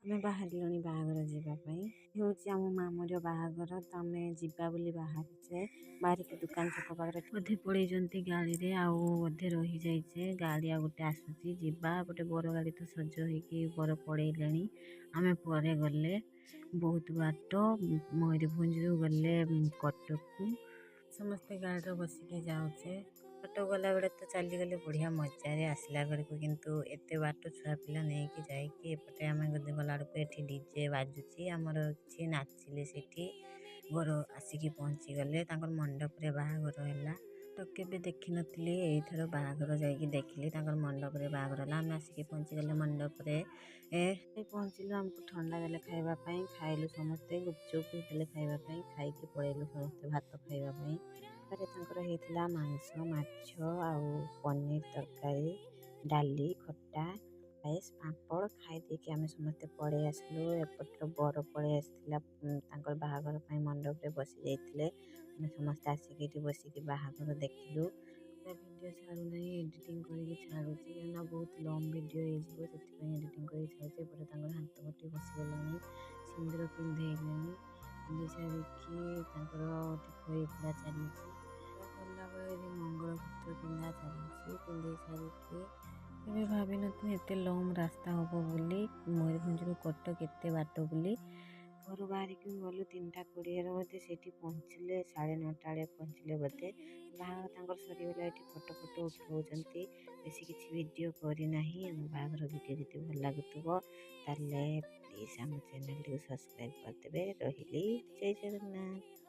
ଆମେ ବାହାରିଲୁଣି ବାହାଘର ଯିବା ପାଇଁ। ହେଉଛି ଆମ ମାମୁଁର ବାହାଘର, ତ ଆମେ ଯିବା ବୋଲି ବାହାରିଛେ। ବାହାରିକି ଦୋକାନ ଛକ ପାଖରେ ବୋଧେ ପଳେଇଛନ୍ତି ଗାଡ଼ିରେ, ଆଉ ବୋଧେ ରହିଯାଇଛେ। ଗାଡ଼ି ଆଉ ଗୋଟେ ଆସୁଛି, ଯିବା। ଗୋଟେ ବର ଗାଡ଼ି ତ ସଜ ହେଇକି ବର ପଳେଇଲେଣି। ଆମେ ପରେ ଗଲେ ବହୁତ ବାଟ ମୟୂରଭଞ୍ଜରୁ ଗଲେ କଟକକୁ। ସମସ୍ତେ ଗାଡ଼ିରେ ବସିକି ଯାଉଛେ। କଟକ ଗଲାବେଳେ ତ ଚାଲିଗଲେ ବଢ଼ିଆ ମଜାରେ, ଆସିଲା ବେଳକୁ କିନ୍ତୁ ଏତେ ବାଟ ଛୁଆ ପିଲା ନେଇକି ଯାଇକି ଏପଟେ ଆମେ ଗଲାବେଳକୁ ଏଠି ଡିଜେ ବାଜୁଛି। ଆମର କିଛି ନାଚିଲେ ସେଠି। ବର ଆସିକି ପହଞ୍ଚିଗଲେ, ତାଙ୍କର ମଣ୍ଡପରେ ବାହାଘର ହେଲା। ତ କେବେ ଦେଖିନଥିଲି, ଏଇଥର ବାହାଘର ଯାଇକି ଦେଖିଲି। ତାଙ୍କର ମଣ୍ଡପରେ ବାହାଘର ହେଲା। ଆମେ ଆସିକି ପହଞ୍ଚିଗଲେ ମଣ୍ଡପରେ। ପହଞ୍ଚିଲୁ, ଆମକୁ ଥଣ୍ଡା ଦେଲେ ଖାଇବା ପାଇଁ। ଖାଇଲୁ ସମସ୍ତେ। ଗୁପଚୁପ ଦେଲେ ଖାଇବା ପାଇଁ, ଖାଇକି ପଳେଇଲୁ ସମସ୍ତେ ଭାତ ଖାଇବା ପାଇଁ। ତାପରେ ତାଙ୍କର ହେଇଥିଲା ମାଂସ, ମାଛ ଆଉ ପନିର ତରକାରୀ, ଡାଲି, ଖଟା, ପାଏସ, ପାମ୍ପଡ଼। ଖାଇ ଦେଇକି ଆମେ ସମସ୍ତେ ପଳେଇ ଆସିଲୁ। ଏପଟର ବର ପଳେଇ ଆସିଥିଲା ତାଙ୍କର ବାହାଘର ପାଇଁ, ମଣ୍ଡପରେ ବସି ଯାଇଥିଲେ। ଆମେ ସମସ୍ତେ ଆସିକି ଏଠି ବସିକି ବାହାଘର ଦେଖିଲୁ। ଭିଡ଼ିଓ ଛାଡ଼ୁନାହିଁ, ଏଡ଼ିଟିଂ କରିକି ଛାଡ଼ୁଛି, କାହିଁକିନା ବହୁତ ଲଙ୍ଗ ଭିଡ଼ିଓ ହେଇଯିବ, ସେଥିପାଇଁ ଏଡ଼ିଟିଂ କରିକି ଛାଡ଼ୁଛି। ଏପଟେ ତାଙ୍କର ହାତ ଗୋଟି ବସିଗଲାଣି, ସିନ୍ଦୁର ପିନ୍ଧେଇଲେଣି। ପିନ୍ଧେଇ ସାରିକି ତାଙ୍କର ଠିକ ହେଇଥିଲା ଚାଲିଛି। ଗଲାବେଳେ ଏଠି ମଙ୍ଗଳସୂତ୍ର ପିନ୍ଧା ଚାଲିଛି। ପିନ୍ଧେଇ ସାରିକି କେବେ ଭାବିନଥିଲି ଏତେ ଲଙ୍ଗ ରାସ୍ତା ହେବ ବୋଲି, ମୟୂରଭଞ୍ଜରୁ କଟକ ଏତେ ବାଟ ବୋଲି। ଘରୁ ବାହାରିକି ଗଲୁ 3ଟା 20ରେ ବୋଧେ, ସେଇଠି ପହଞ୍ଚିଲେ 9:30 ବେଳେ ପହଞ୍ଚିଲେ ବୋଧେ। ବାହାଘର ତାଙ୍କର ସରିଗଲା। ଏଠି ଫଟୋ ଉଠାଉଛନ୍ତି। ବେଶୀ କିଛି ଭିଡ଼ିଓ କରିନାହିଁ। ଆମ ବାହାଘର ଭିଡ଼ିଓ ଯଦି ଭଲ ଲାଗୁଥିବ ତାହେଲେ ପ୍ଲିଜ୍ ଆମ ଚ୍ୟାନେଲଟିକୁ ସବସ୍କ୍ରାଇବ୍ କରିଦେବେ। ରହିଲି, ଜୟ ଜଗନ୍ନାଥ।